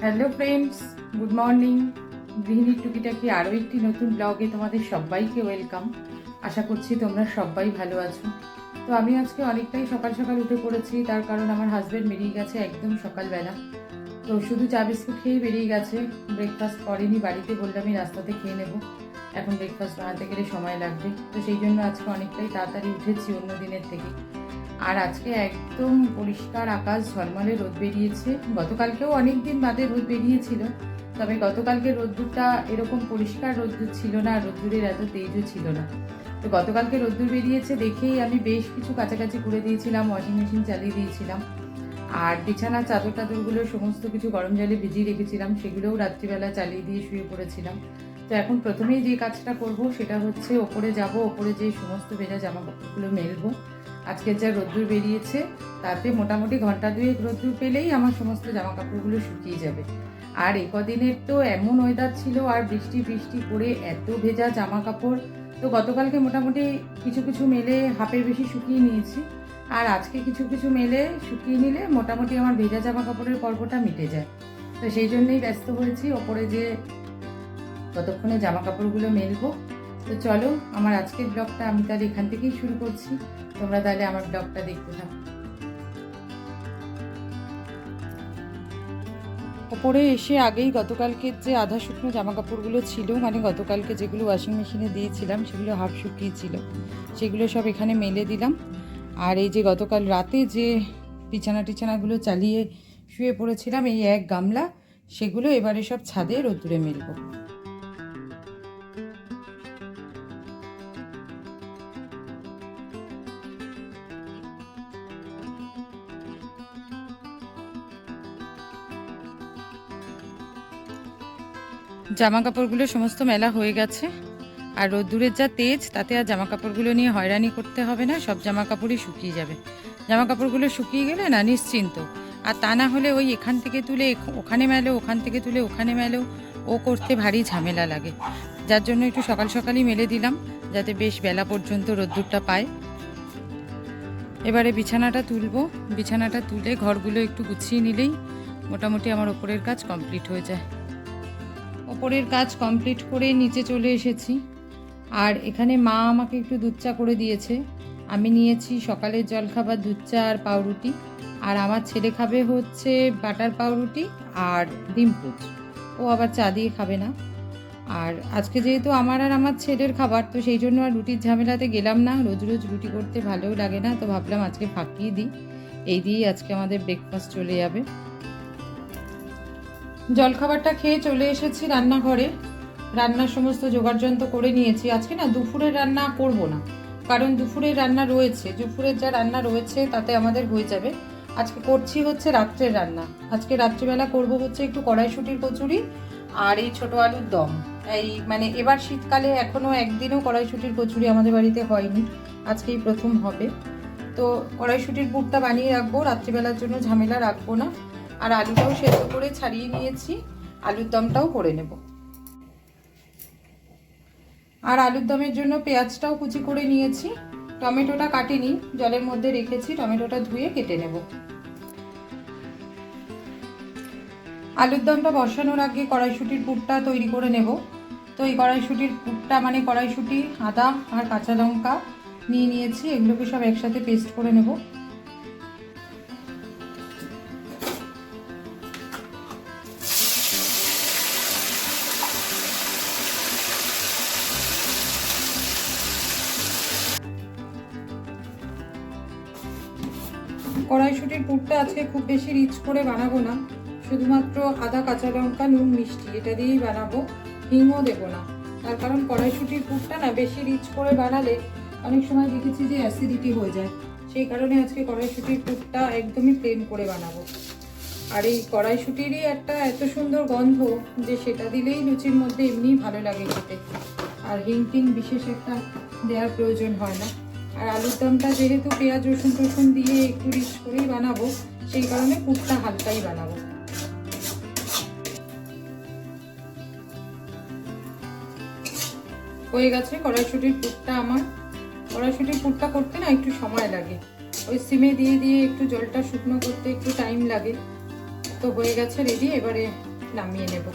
Hello friends, good morning. গৃহিণীর টুকিটাকি আরও একটি নতুন ব্লগে তোমাদের সবাইকে ওয়েলকাম। আশা করছি তোমরা সবাই ভালো আছো। তো আমি আজকে অনেকটাই সকাল সকাল উঠে পড়েছি, তার কারণ আমার হাজব্যান্ড বেরিয়ে গেছে একদম সকালবেলা। তো শুধু চা বিস্কুট খেয়েই বেরিয়ে গেছে, ব্রেকফাস্ট করেনি বাড়িতে, বললাম আমি রাস্তাতে খেয়ে নেবো, এখন ব্রেকফাস্ট বানাতে গেলে সময় লাগবে। তো সেই জন্য আজকে অনেকটাই তাড়াতাড়ি উঠেছি অন্য দিনের থেকে। আর আজকে একদম পরিষ্কার আকাশ, ঝলমলে রোদ বেরিয়েছে। গতকালকেও অনেক দিন বাদে রোদ বেরিয়েছিল, তবে গতকালকে রোদ্দুরটা এরকম পরিষ্কার রোদ্দুর ছিল না, রোদ্দুরের এত তেজও ছিল না। তো গতকালকে রোদ্দুর বেরিয়েছে দেখেই আমি বেশ কিছু কাছাকাছি করে দিয়েছিলাম, ওয়াশিং মেশিন চালিয়ে দিয়েছিলাম। আর বিছানার চাদর টাদরগুলো সমস্ত কিছু গরম জলে ভিজিয়ে রেখেছিলাম, সেগুলোও রাত্রিবেলা চালিয়ে দিয়ে শুয়ে পড়েছিলাম। তো এখন প্রথমেই যে কাজটা করব সেটা হচ্ছে ওপরে যাব, ওপরে যে সমস্ত ভেজা জামা কাপড়গুলো মেলবো। আজকের যা রোদ্দুর বেরিয়েছে তাতে মোটামুটি ঘন্টা দুয়েক রোদ্দুর পেলেই আমার সমস্ত জামা কাপড়গুলো শুকিয়ে যাবে। আর কদিনের তো এমন ওয়েদার ছিল, আর বৃষ্টি বৃষ্টি করে এত ভেজা জামা কাপড়। তো গতকালকে মোটামুটি কিছু কিছু মেলে হাফের বেশি শুকিয়ে নিয়েছি, আর আজকে কিছু কিছু মেলে শুকিয়ে নিলে মোটামুটি আমার ভেজা জামা কাপড়ের পর্বটা মিটে যায়। তো সেই জন্যই ব্যস্ত হয়েছি ওপরে যে ততক্ষণে জামা কাপড়গুলো মেলবো। তো চলো, আমার আজকের ব্লগটা আমি তাহলে এখান থেকেই শুরু করছি, তোমরা তাহলে আমার ব্লগটা দেখতে থাকো। ওপরে এসে আগেই গতকালকের যে আধা শুকনো জামা কাপড়গুলো ছিল, মানে গতকালকে যেগুলো ওয়াশিং মেশিনে দিয়েছিলাম সেগুলো হাফ শুকিয়েছিল, সেগুলো সব এখানে মেলে দিলাম। আর এই যে গতকাল রাতে যে বিছানাগুলো চালিয়ে শুয়ে পড়েছিলাম এই এক গামলা, সেগুলো এবারে সব ছাদে রোদ্দুরে মেলবো। জামা কাপড়গুলো সমস্ত মেলা হয়ে গেছে, আর রোদ্দুরের যা তেজ তাতে আর জামা কাপড়গুলো নিয়ে হয়রানি করতে হবে না, সব জামা কাপড়ই শুকিয়ে যাবে। জামা কাপড়গুলো শুকিয়ে গেলে না নিশ্চিন্ত। আর তা না হলে ওই এখান থেকে তুলে ওখানে মেলো, ওখান থেকে তুলে ওখানে মেলো, ও করতে ভারী ঝামেলা লাগে। যার জন্য একটু সকাল সকালই মেলে দিলাম, যাতে বেশ বেলা পর্যন্ত রোদ্দুরটা পায়। এবারে বিছানাটা তুলবো, বিছানাটা তুলে ঘরগুলো একটু গুছিয়ে নিলেই মোটামুটি আমার ওপরের কাজ কমপ্লিট হয়ে যায়। ওপরের কাজ কমপ্লিট করে নিচে চলে এসেছি, আর এখানে মা আমাকে একটু দুধ চা করে দিয়েছে। আমি নিয়েছি সকালের জলখাবার দুধ চা আর পাউরুটি, আর আমার ছেলে খাবে হচ্ছে বাটার পাউরুটি আর ডিম পোচ, ও আবার চা দিয়ে খাবে না। আর আজকে যেহেতু আমার আর আমার ছেলের খাবার, তো সেই জন্য আর রুটির ঝামেলাতে গেলাম না, রোজ রোজ রুটি করতে ভালোও লাগে না, তো ভাবলাম আজকে ফাঁকিয়ে দিই, এই দিয়েই আজকে আমাদের ব্রেকফাস্ট চলে যাবে। জলখাবারটা খেয়ে চলে এসেছি রান্নাঘরে, রান্নার সমস্ত জোগাড়যন্ত্র করে নিয়েছি। আজকে না দুপুরের রান্না করব না, কারণ দুপুরের রান্না রয়েছে, দুপুরের যা রান্না রয়েছে তাতে আমাদের হয়ে যাবে। আজকে করছি হচ্ছে রাত্রের রান্না। আজকে রাত্রিবেলা করব হচ্ছে একটু কড়াইশুঁটির কচুরি আর এই ছোটো আলুর দম। এই মানে এবার শীতকালে এখনও একদিনও কড়াইশুঁটির কচুরি আমাদের বাড়িতে হয়নি, আজকেই প্রথম হবে। তো কড়াইশুঁটির পুরটা বানিয়ে রাখবো, রাত্রিবেলার জন্য ঝামেলা রাখবো না। আর আলুটাও সেদ্ধ করে ছাড়িয়ে নিয়েছি, আলুর দমটাও করে নেব। আর আলুর দমের জন্য পেঁয়াজটাও কুচি করে নিয়েছি, টমেটোটা কাটিনি, জলের মধ্যে রেখেছি, টমেটোটা ধুয়ে কেটে নেব। আলুর দমটা বসানোর আগে কড়াইশুঁটির পুরটা তৈরি করে নেব। তো এই কড়াইশুঁটির পুরটা মানে কড়াইশুঁটি, আদা আর কাঁচা লঙ্কা নিয়ে নিয়েছি, এগুলোকে সব একসাথে পেস্ট করে নেব। কড়াইশুঁটির পুরটা আজকে খুব বেশি রিচ করে বানাবো না, শুধুমাত্র আদা কাঁচা লঙ্কা নুন মিষ্টি এটা দিয়েই বানাবো, হিংও দেবো না। তার কারণ কড়াইশুঁটির পুরটা না বেশি রিচ করে বানালে অনেক সময় দেখেছি যে অ্যাসিডিটি হয়ে যায়, সেই কারণে আজকে কড়াইশুঁটির পুরটা একদমই প্লেন করে বানাবো। আর এই কড়াইশুঁটিরই একটা এত সুন্দর গন্ধ যে সেটা দিলেই লুচির মধ্যে এমনিই ভালো লাগে খেতে, আর হিং টিং বিশেষ একটা দেওয়ার প্রয়োজন হয় না। আর আলুর দমটা যেহেতু পেঁয়াজ রসুন দিয়ে একটু রিচ করেই বানাবো, সেই কারণে পুরটা হালকাই বানাবো। হয়ে গেছে কড়াইশুঁটির পুরটা আমার। কড়াইশুঁটির পুরটা করতে না একটু সময় লাগে, ওই সিমে দিয়ে দিয়ে একটু জলটা শুকনো করতে একটু টাইম লাগে। তো হয়ে গেছে রেডি, এবারে নামিয়ে নেব।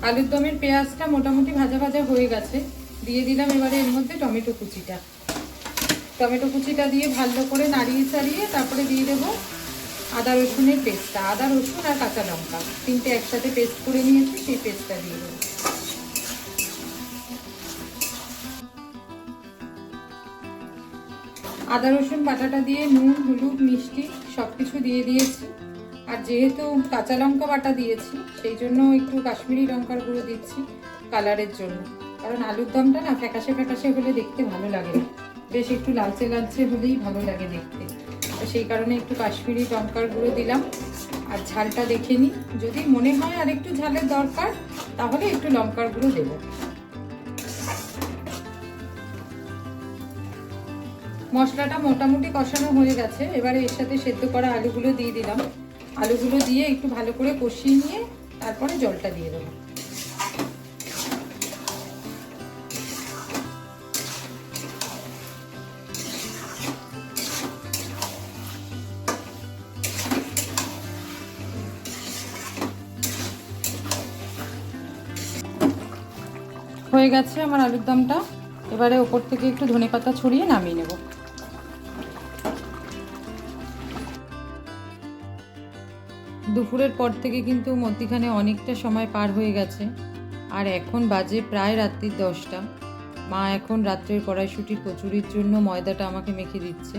আলুর দমের পেঁয়াজটা মোটামুটি ভাজা ভাজা হয়ে গেছে, দিয়ে দিলাম এবারে এর মধ্যে টমেটো কুচিটা। টমেটো কুচিটা দিয়ে ভালো করে নাড়িয়ে চাড়িয়ে তারপরে দিয়ে দেবো আদা রসুনের পেস্টটা। আদা রসুন আর কাঁচা লঙ্কা তিনটে একসাথে পেস্ট করে নিয়েছি, সেই পেস্টটা দিয়ে দেবো। আদা রসুন বাটাটা দিয়ে নুন হলুদ মিষ্টি সব কিছু দিয়ে দিয়েছি। আর যেহেতু কাঁচা লঙ্কা বাটা দিয়েছি সেই জন্য একটু কাশ্মীরি লঙ্কার গুঁড়ো দিচ্ছি কালারের জন্য, কারণ আলুর দমটা না ফ্যাকাশে ফ্যাকাশে হলে দেখতে ভালো লাগে না, বেশ একটু লালচে লালচে হলেই ভালো লাগে দেখতে। তো সেই কারণে একটু কাশ্মীরি লঙ্কার গুঁড়ো দিলাম। আর ঝালটা দেখে নিই, যদি মনে হয় আর একটু ঝালের দরকার তাহলে একটু লঙ্কার গুঁড়ো দেবো। মশলাটা মোটামুটি কষানো হয়ে গেছে, এবারে এর সাথে সেদ্ধ করা আলুগুলো দিয়ে দিলাম। আলুগুলো দিয়ে একটু ভালো করে কষিয়ে নিয়ে তারপরে জলটা দিয়ে দেবো। হয়ে গেছে আমার আলুর দমটা, এবারে ওপর থেকে একটু ধনেপাতা ছড়িয়ে নামিয়ে নেব। দুপুরের পর থেকে কিন্তু মধ্যিখানে অনেকটা সময় পার হয়ে গেছে, আর এখন বাজে প্রায় রাত্রির 10টা। মা এখন রাত্রের কড়াইশুঁটির কচুরির জন্য ময়দাটা আমাকে মেখে দিচ্ছে।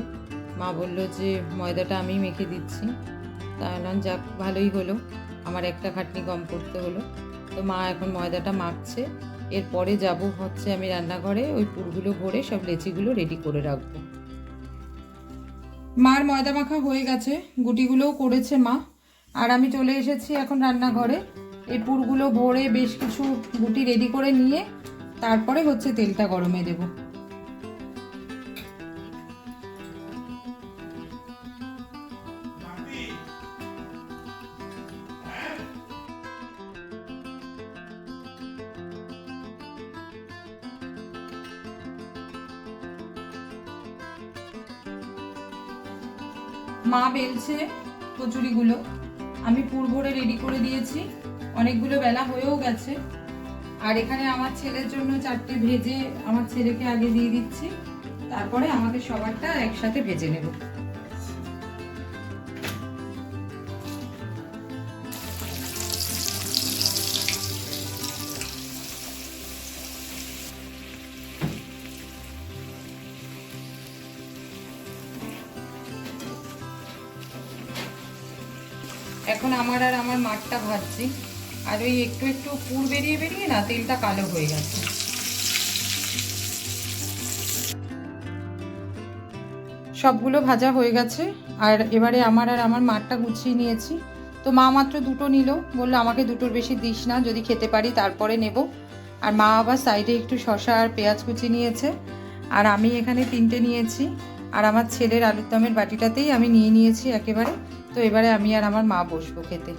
মা বলল যে ময়দাটা আমি মেখে দিচ্ছি, তাহলে যাক ভালোই হলো, আমার একটা খাটনি কম করতে হলো। তো মা এখন ময়দাটা মাখছে, এরপরে যাব হচ্ছে আমি রান্নাঘরে ওই পুরগুলো ভরে সব লেচিগুলো রেডি করে রাখবো। মার ময়দা মাখা হয়ে গেছে, গুটিগুলোও করেছে মা, আর আমি চলে এসেছি এখন রান্নাঘরে। এই পুরগুলো ভরে বেশ কিছু গুটি রেডি করে নিয়ে তারপরে হচ্ছে তেলটা গরমে দেব। মা বেলছে কচুরিগুলো, আমি পুর ভরে রেডি করে দিয়েছি, অনেকগুলো বেলা হয়েও গেছে। আর এখানে আমার ছেলের জন্য 4টে ভেজে আমার ছেলেকে আগে দিয়ে দিচ্ছি, তারপরে আমাদের সবারটা একসাথে ভেজে নেব। এখন আমার আর আমার মাঠটা ভাজছি, আর ওই একটু একটু পুর বেরিয়ে বেরিয়ে না তেলটা কালো হয়ে গেছে। সবগুলো ভাজা হয়ে গেছে, আর এবারে আমার আর আমার মাঠটা গুছিয়ে নিয়েছি। তো মা মাত্র 2টো নিল, বললো আমাকে 2টোর বেশি দিস না, যদি খেতে পারি তারপরে নেব। আর মা আবার সাইডে একটু শসা আর পেঁয়াজ কুচি নিয়েছে, আর আমি এখানে 3টে নিয়েছি। আর আমার ছেলের আলুর দমের বাটিটাতেই আমি নিয়ে নিয়েছি একেবারে। তো এবারে আমি আর আমার মা বসবো খেতে।